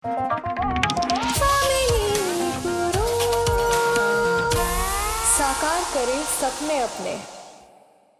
साकार करें सपने अपने।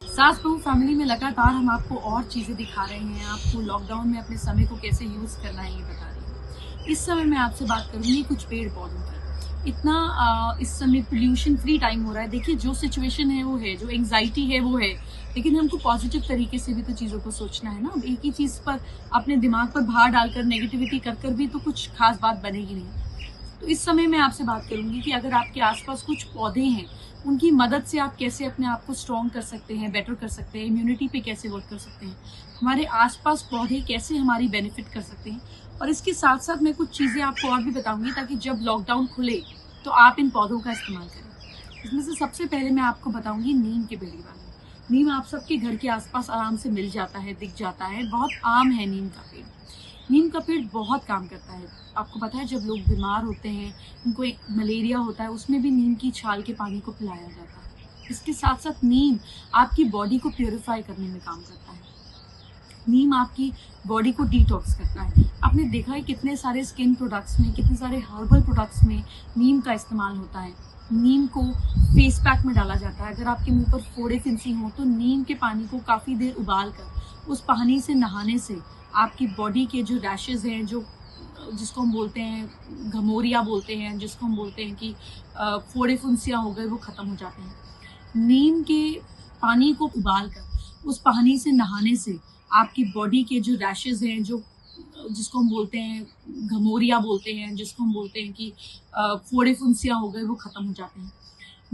सास बहू फैमिली में लगातार हम आपको और चीज़ें दिखा रहे हैं, आपको लॉकडाउन में अपने समय को कैसे यूज़ करना है ये बता रहे हैं। इस समय मैं आपसे बात करूँगी कुछ पेड़ पौधों की। इतना इस समय पोल्यूशन फ्री टाइम हो रहा है। देखिए, जो सिचुएशन है वो है, जो एंग्जाइटी है वो है, लेकिन हमको पॉजिटिव तरीके से भी तो चीज़ों को सोचना है ना। अब एक ही चीज़ पर अपने दिमाग पर भार डालकर नेगेटिविटी कर कर भी तो कुछ खास बात बनेगी नहीं। तो इस समय मैं आपसे बात करूंगी कि अगर आपके आसपास कुछ पौधे हैं, उनकी मदद से आप कैसे अपने आप को स्ट्रॉन्ग कर सकते हैं, बेटर कर सकते हैं, इम्यूनिटी पे कैसे वर्क कर सकते हैं, हमारे आसपास पौधे कैसे हमारी बेनिफिट कर सकते हैं। और इसके साथ साथ मैं कुछ चीज़ें आपको और भी बताऊंगी ताकि जब लॉकडाउन खुले तो आप इन पौधों का इस्तेमाल करें। इसमें से सबसे पहले मैं आपको बताऊंगी नीम के पेड़ के बारे में। नीम आप सबके घर के आसपास आराम से मिल जाता है, दिख जाता है, बहुत आम है नीम का पेड़। नीम का पेड़ बहुत काम करता है। आपको पता है, जब लोग बीमार होते हैं, उनको एक मलेरिया होता है, उसमें भी नीम की छाल के पानी को पिलाया जाता है। इसके साथ साथ नीम आपकी बॉडी को प्योरीफाई करने में काम करता है। नीम आपकी बॉडी को डिटॉक्स करता है। आपने देखा है कितने सारे स्किन प्रोडक्ट्स में, कितने सारे हर्बल प्रोडक्ट्स में नीम का इस्तेमाल होता है। नीम को फेस पैक में डाला जाता है। अगर आपके मुंह पर फोड़े फिंसी हो तो नीम के पानी को काफ़ी देर उबाल कर उस पानी से नहाने से आपकी बॉडी के जो रैशेज हैं, जो जिसको हम बोलते हैं घमोरिया बोलते हैं, जिसको हम बोलते हैं कि फोड़े फुंसियाँ हो गए, वो ख़त्म हो जाते हैं। नीम के पानी को उबाल कर उस पानी से नहाने से आपकी बॉडी के जो रैशेज हैं, जो जिसको हम बोलते हैं घमोरिया बोलते हैं, जिसको हम बोलते हैं कि फोड़े फुंसियाँ हो गए, वो ख़त्म हो जाते हैं।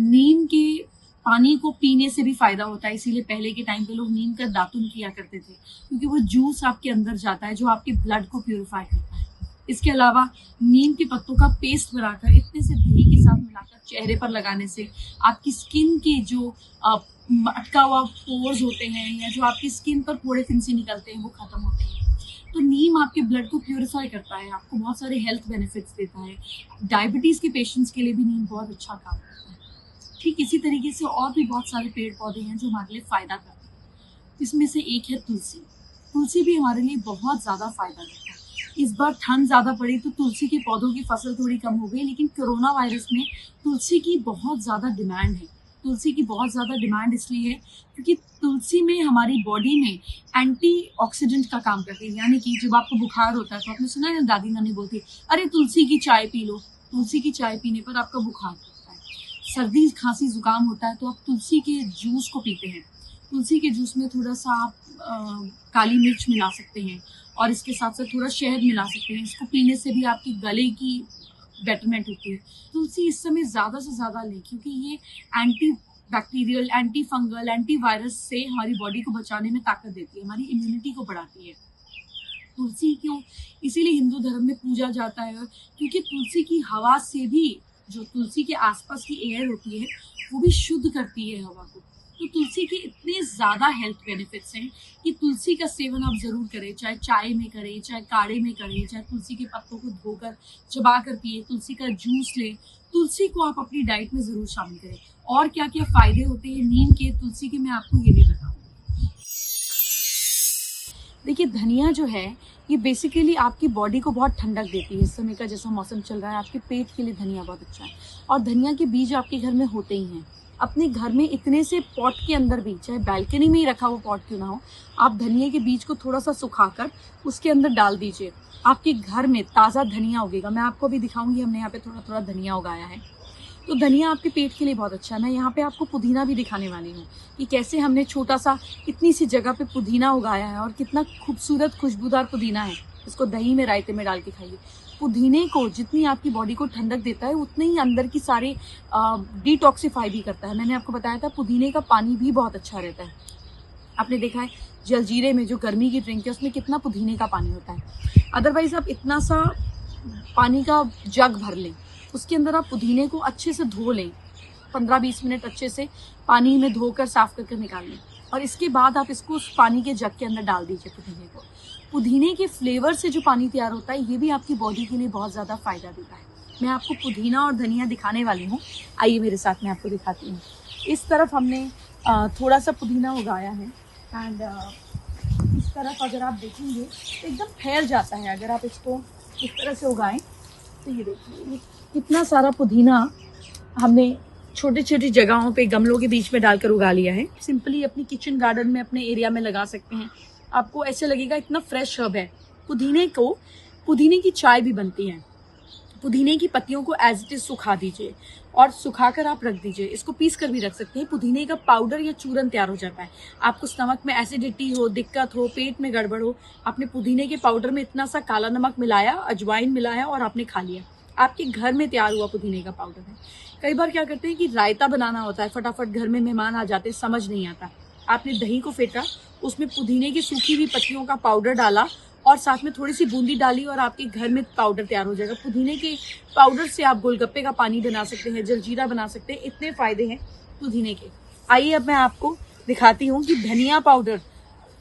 नीम के पानी को पीने से भी फायदा होता है, इसीलिए पहले के टाइम पे लोग नीम का दातुन किया करते थे, क्योंकि वो जूस आपके अंदर जाता है जो आपके ब्लड को प्यूरिफाई करता है। इसके अलावा नीम के पत्तों का पेस्ट बनाकर इतने से दही के साथ मिलाकर चेहरे पर लगाने से आपकी स्किन के जो अटका हुआ पोर्स होते हैं या जो आपकी स्किन पर फोड़े फिंसी निकलते हैं, वो खत्म होते हैं। तो नीम आपके ब्लड को प्यूरिफाई करता है, आपको बहुत सारे हेल्थ बेनिफिट्स देता है। डायबिटीज़ के पेशेंट्स के लिए भी नीम बहुत अच्छा काम करता है। ठीक इसी तरीके से और भी बहुत सारे पेड़ पौधे हैं जो हमारे लिए फ़ायदा करते हैं। इसमें से एक है तुलसी। तुलसी भी हमारे लिए बहुत ज़्यादा फ़ायदा देता है। इस बार ठंड ज़्यादा पड़ी तो तुलसी के पौधों की फसल थोड़ी कम हो गई, लेकिन कोरोना वायरस में तुलसी की बहुत ज़्यादा डिमांड है। तुलसी की बहुत ज़्यादा डिमांड इसलिए है क्योंकि तुलसी में हमारी बॉडी में एंटीऑक्सीडेंट का काम करती है। यानी कि जब आपको बुखार होता है तो आपने सुना है ना, दादी नानी बोलती है, अरे तुलसी की चाय पी लो। तुलसी की चाय पीने पर आपका बुखार होता है। सर्दी खांसी जुकाम होता है तो आप तुलसी के जूस को पीते हैं। तुलसी के जूस में थोड़ा सा आप काली मिर्च मिला सकते हैं और इसके साथ साथ थोड़ा शहद मिला सकते हैं। इसको पीने से भी आपकी गले की बेटरमेंट होती है। तुलसी इस समय ज़्यादा से ज़्यादा लें क्योंकि ये anti bacterial, anti fungal, anti virus से हमारी बॉडी को बचाने में ताकत देती है, हमारी इम्यूनिटी को बढ़ाती है। तुलसी क्यों इसीलिए हिंदू धर्म में पूजा जाता है, क्योंकि तुलसी की हवा से भी, जो तुलसी के आसपास की एयर होती है, वो भी शुद्ध करती है हवा को। तो तुलसी के इतने ज़्यादा हेल्थ बेनिफिट्स हैं कि तुलसी का सेवन आप ज़रूर करें, चाहे चाय में करें, चाहे काढ़े में करें, चाहे तुलसी के पत्तों को धोकर चबा कर पिए, तुलसी का जूस लें। तुलसी को आप अपनी डाइट में ज़रूर शामिल करें। और क्या क्या फ़ायदे होते हैं नीम के, तुलसी के, मैं आपको ये भी बताऊँ। देखिए, धनिया जो है ये बेसिकली आपकी बॉडी को बहुत ठंडक देती है। इस समय का जैसा मौसम चल रहा है, आपके पेट के लिए धनिया बहुत अच्छा है। और धनिया के बीज आपके घर में होते ही हैं। अपने घर में इतने से पॉट के अंदर भी, चाहे बालकनी में ही रखा हुआ पॉट क्यों ना हो, आप धनिया के बीज को थोड़ा सा सुखाकर उसके अंदर डाल दीजिए। आपके घर में ताज़ा धनिया उगेगा। मैं आपको भी दिखाऊंगी, हमने यहाँ पे थोड़ा थोड़ा धनिया उगाया है। तो धनिया आपके पेट के लिए बहुत अच्छा है। मैं यहाँ पे आपको पुदीना भी दिखाने वाली हूँ कि कैसे हमने छोटा सा इतनी सी जगह पे पुदीना उगाया है और कितना खूबसूरत खुशबूदार पुदीना है। इसको दही में, रायते में डाल के खाइए। पुदीने को जितनी आपकी बॉडी को ठंडक देता है, उतने ही अंदर की सारे डिटॉक्सिफाई भी करता है। मैंने आपको बताया था पुदीने का पानी भी बहुत अच्छा रहता है। आपने देखा है जलजीरे में, जो गर्मी की ड्रिंक है, उसमें कितना पुदीने का पानी होता है। अदरवाइज आप इतना सा पानी का जग भर लें, उसके अंदर आप पुदीने को अच्छे से धो लें, 15-20 मिनट अच्छे से पानी में धोकर साफ करके निकाल लें और इसके बाद आप इसको उस पानी के जग के अंदर डाल दीजिए पुदीने को। पुदीने के फ्लेवर से जो पानी तैयार होता है, ये भी आपकी बॉडी के लिए बहुत ज़्यादा फ़ायदा देता है। मैं आपको पुदीना और धनिया दिखाने वाली हूँ, आइए मेरे साथ, मैं आपको दिखाती हूँ। इस तरफ हमने थोड़ा सा पुदीना उगाया है एंड इस तरफ अगर आप देखेंगे तो एकदम फैल जाता है। अगर आप इसको इस तरह से उगाएं तो ये देखिए ये कितना सारा पुदीना हमने छोटी छोटी जगहों पे गमलों के बीच में डालकर उगा लिया है। सिंपली अपनी किचन गार्डन में अपने एरिया में लगा सकते हैं। आपको ऐसे लगेगा इतना फ्रेश हर्ब है। पुदीने की चाय भी बनती है। पुदीने की पत्तियों को एज इट इज सुखा दीजिए और सुखाकर आप रख दीजिए। इसको पीस कर भी रख सकते हैं। पुदीने का पाउडर या चूरन तैयार हो जाता है। आपको स्टमक में एसिडिटी हो, दिक्कत हो, पेट में गड़बड़ हो, आपने पुदीने के पाउडर में इतना सा काला नमक मिलाया, अजवाइन मिलाया और आपने खा लिया, आपके घर में तैयार हुआ पुदीने का पाउडर है। कई बार क्या करते हैं कि रायता बनाना होता है, फटाफट घर में मेहमान आ जाते हैं, समझ नहीं आता। आपने दही को फेंटा, उसमें पुदीने की सूखी हुई पत्तियों का पाउडर डाला और साथ में थोड़ी सी बूंदी डाली और आपके घर में पाउडर तैयार हो जाएगा। पुदीने के पाउडर से आप गोलगप्पे का पानी बना सकते हैं, जलजीरा बना सकते हैं। इतने फायदे हैं पुदीने के। आइए अब मैं आपको दिखाती हूँ कि धनिया पाउडर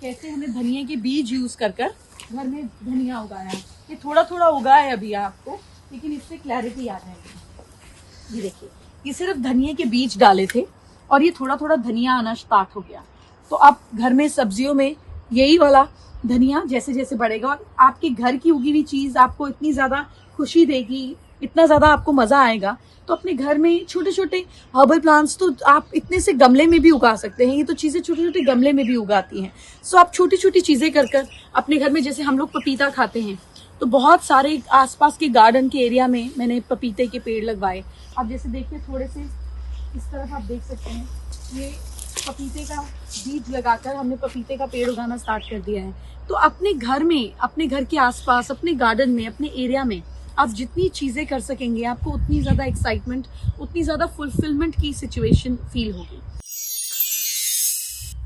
कैसे हमने धनिया के बीज यूज कर घर में धनिया उगाया है। ये थोड़ा थोड़ा उगा है अभी आपको, लेकिन इससे क्लैरिटी आ जाएगी। ये देखिए, ये सिर्फ धनिया के बीज डाले थे और ये थोड़ा थोड़ा धनिया आना स्टार्ट हो गया। तो आप घर में सब्जियों में यही वाला धनिया जैसे जैसे बढ़ेगा और आपके घर की उगी हुई चीज आपको इतनी ज्यादा खुशी देगी, इतना ज्यादा आपको मजा आएगा। तो अपने घर में छोटे छोटे हर्बल प्लांट्स तो आप इतने से गमले में भी उगा सकते हैं। ये तो चीजें छोटे छोटे गमले में भी उगाती हैं। सो आप छोटी छोटी चीजें कर अपने घर में, जैसे हम लोग पपीता खाते हैं तो बहुत सारे आसपास के गार्डन के एरिया में मैंने पपीते के पेड़ लगवाए। आप जैसे देखिए, थोड़े से इस तरफ आप देख सकते हैं, ये पपीते का बीज लगाकर हमने पपीते का पेड़ उगाना स्टार्ट कर दिया है। तो अपने घर में, अपने घर के आसपास, अपने गार्डन में, अपने एरिया में आप जितनी चीजें कर सकेंगे, आपको उतनी ज्यादा एक्साइटमेंट, उतनी ज्यादा फुलफिलमेंट की सिचुएशन फील होगी।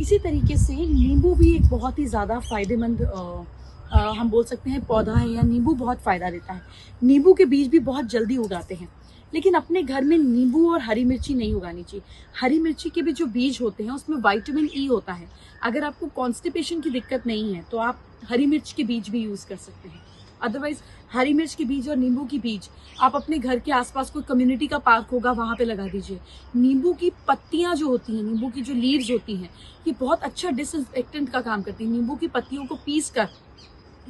इसी तरीके से नींबू भी एक बहुत ही ज्यादा फायदेमंद हम बोल सकते हैं पौधा है, या नींबू बहुत फायदा देता है। नींबू के बीज भी बहुत जल्दी उगाते हैं, लेकिन अपने घर में नींबू और हरी मिर्ची नहीं उगानी चाहिए। हरी मिर्ची के भी जो बीज होते हैं उसमें विटामिन ई होता है। अगर आपको कॉन्स्टिपेशन की दिक्कत नहीं है तो आप हरी मिर्च के बीज भी यूज कर सकते हैं। अदरवाइज हरी मिर्च के बीज और नींबू की बीज आप अपने घर के आसपास कोई कम्युनिटी का पार्क होगा वहां पे लगा दीजिए। नींबू की पत्तियां जो होती हैं, नींबू की जो लीव्स होती हैं, ये बहुत अच्छा डिसइंफेक्टेंट का काम करती है। नींबू की पत्तियों को पीस कर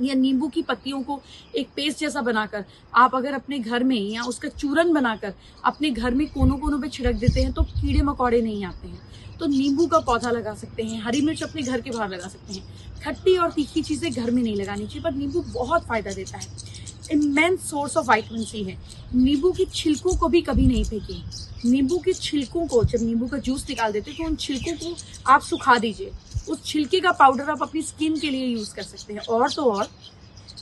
या नींबू की पत्तियों को एक पेस्ट जैसा बनाकर आप अगर अपने घर में, या उसका चूरन बनाकर अपने घर में कोनों कोनों पे छिड़क देते हैं तो कीड़े मकोड़े नहीं आते हैं। तो नींबू का पौधा लगा सकते हैं। हरी मिर्च अपने घर के बाहर लगा सकते हैं। खट्टी और तीखी चीजें घर में नहीं लगानी चाहिए, पर नींबू बहुत फायदा देता है। Immense source of vitamin C है। नींबू की छिलकों को भी कभी नहीं फेंकिए। नींबू के छिलकों को, जब नींबू का जूस निकाल देते हैं तो उन छिलकों को आप सुखा दीजिए। उस छिलके का पाउडर आप अपनी स्किन के लिए यूज कर सकते हैं। और तो और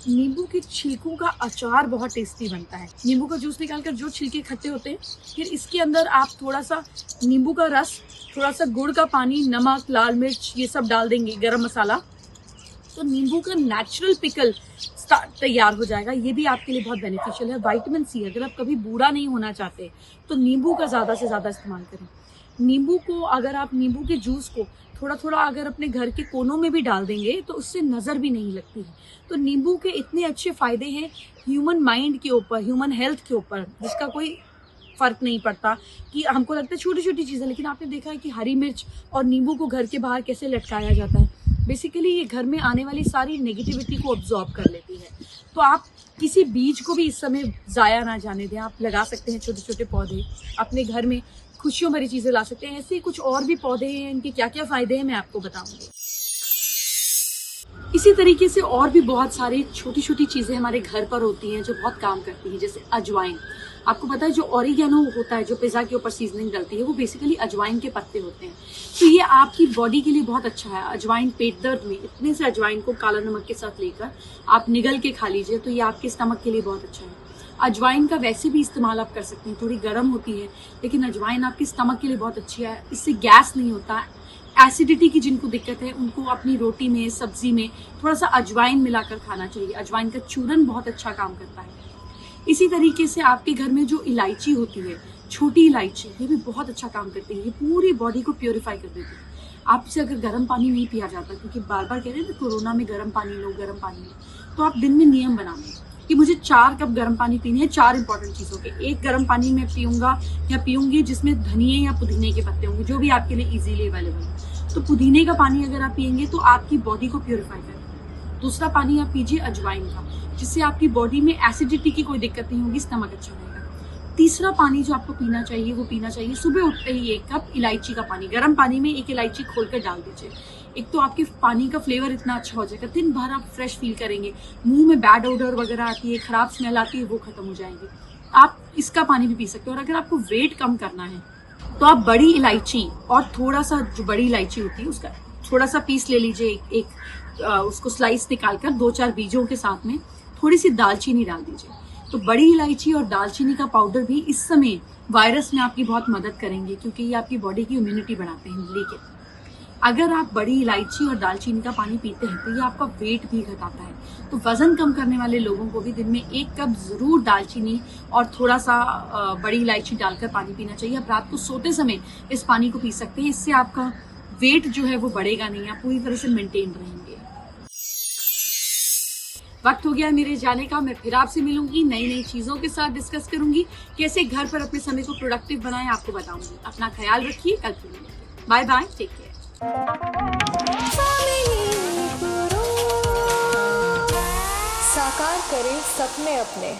नींबू के छिलकों का अचार बहुत टेस्टी बनता है। नींबू का जूस निकालकर जो छिलके खट्टे होते हैं, फिर इसके अंदर आप थोड़ा सा नींबू का रस, थोड़ा सा गुड़ का पानी, नमक, लाल मिर्च, ये सब डाल देंगे, गरम मसाला, तो नींबू का नेचुरल पिकल तैयार हो जाएगा। ये भी आपके लिए बहुत बेनिफिशियल है। विटामिन सी, अगर आप कभी बूढ़ा नहीं होना चाहते तो नींबू का ज्यादा से ज्यादा इस्तेमाल करें। नींबू को, अगर आप नींबू के जूस को थोड़ा थोड़ा अगर अपने घर के कोनों में भी डाल देंगे तो उससे नजर भी नहीं लगती है। तो नींबू के इतने अच्छे फायदे हैं ह्यूमन माइंड के ऊपर, ह्यूमन हेल्थ के ऊपर, जिसका कोई फर्क नहीं पड़ता। कि हमको लगता है छोटी छोटी चीजें, लेकिन आपने देखा है कि हरी मिर्च और नींबू को घर के बाहर कैसे लटकाया जाता है। बेसिकली ये घर में आने वाली सारी नेगेटिविटी को ऑब्जॉर्ब कर लेती है। तो आप किसी बीज को भी इस समय जाया ना जाने दें। आप लगा सकते हैं छोटे छोटे पौधे, अपने घर में खुशियों भरी चीजें ला सकते हैं। ऐसे कुछ और भी पौधे हैं, इनके क्या क्या फायदे हैं मैं आपको बताऊंगी। इसी तरीके से और भी बहुत सारी छोटी छोटी चीजें हमारे घर पर होती हैं जो बहुत काम करती हैं, जैसे अजवाइन। आपको पता है जो ऑरिगेनो होता है, जो पिज्जा के ऊपर सीजनिंग डलती है, वो बेसिकली अजवाइन के पत्ते होते हैं। तो ये आपकी बॉडी के लिए बहुत अच्छा है। अजवाइन पेट दर्द में इतने से अजवाइन को काला नमक के साथ लेकर आप निगल के खा लीजिए, तो ये आपके स्टमक के लिए बहुत अच्छा है। अजवाइन का वैसे भी इस्तेमाल आप कर सकते हैं, थोड़ी गर्म होती है, लेकिन अजवाइन आपके स्टमक के लिए बहुत अच्छी है। इससे गैस नहीं होता। एसिडिटी की जिनको दिक्कत है उनको अपनी रोटी में, सब्जी में थोड़ा सा अजवाइन मिलाकर खाना चाहिए। अजवाइन का चूरन बहुत अच्छा काम करता है। इसी तरीके से आपके घर में जो इलायची होती है, छोटी इलायची, ये भी बहुत अच्छा काम करती है। ये पूरी बॉडी को प्योरीफाई कर देती है। आपसे अगर गर्म पानी नहीं पिया जाता, क्योंकि बार बार कह रहे हैं कोरोना में गर्म पानी लो, गर्म पानी लो, तो आप दिन में नियम बनाएं कि मुझे 4 कप गर्म पानी पीने हैं। 4 इंपॉर्टेंट चीजों के, एक गर्म पानी में पीऊंगा या पीऊंगी जिसमें धनिए या पुदीने के पत्ते होंगे, जो भी आपके लिए इजीली अवेलेबल है। तो पुदीने का पानी अगर आप पियेंगे तो आपकी बॉडी को प्योरीफाई करेगा। दूसरा पानी आप पीजिए अजवाइन का, जिससे आपकी बॉडी में एसिडिटी की कोई दिक्कत नहीं होगी, स्टमक अच्छा रहेगा। तीसरा पानी जो आपको पीना चाहिए वो पीना चाहिए सुबह उठते ही 1 कप इलायची का पानी। गर्म पानी में 1 इलायची खोलकर डाल दीजिए। एक तो आपके पानी का फ्लेवर इतना अच्छा हो जाएगा, दिन भर आप फ्रेश फील करेंगे, मुंह में बैड ओडर वगैरह आती है, खराब स्मेल आती है, वो खत्म हो जाएगी। आप इसका पानी भी पी सकते हो। और अगर आपको वेट कम करना है तो आप बड़ी इलायची और थोड़ा सा, जो बड़ी इलायची होती है उसका थोड़ा सा पीस ले लीजिए, उसको स्लाइस निकालकर 2-4 बीजों के साथ में थोड़ी सी दालचीनी डाल दीजिए। तो बड़ी इलायची और दालचीनी का पाउडर भी इस समय वायरस में आपकी बहुत मदद करेंगे, क्योंकि ये आपकी बॉडी की इम्यूनिटी बढ़ाते हैं। लेकिन अगर आप बड़ी इलायची और दालचीनी का पानी पीते हैं तो ये आपका वेट भी घटाता है। तो वजन कम करने वाले लोगों को भी दिन में 1 कप जरूर दालचीनी और थोड़ा सा बड़ी इलायची डालकर पानी पीना चाहिए। आप रात को सोते समय इस पानी को पी सकते हैं। इससे आपका वेट जो है वो बढ़ेगा नहीं, आप पूरी तरह से मेंटेन रहेंगे। वक्त हो गया मेरे जाने का। मैं फिर आपसे मिलूंगी, नई नई चीजों के साथ डिस्कस करूंगी, कैसे घर पर अपने समय को प्रोडक्टिव बनाएं, आपको बताऊंगी। अपना ख्याल रखिए, कल फिर मिलेंगे। Bye bye, take care. साकार करें सपने अपने।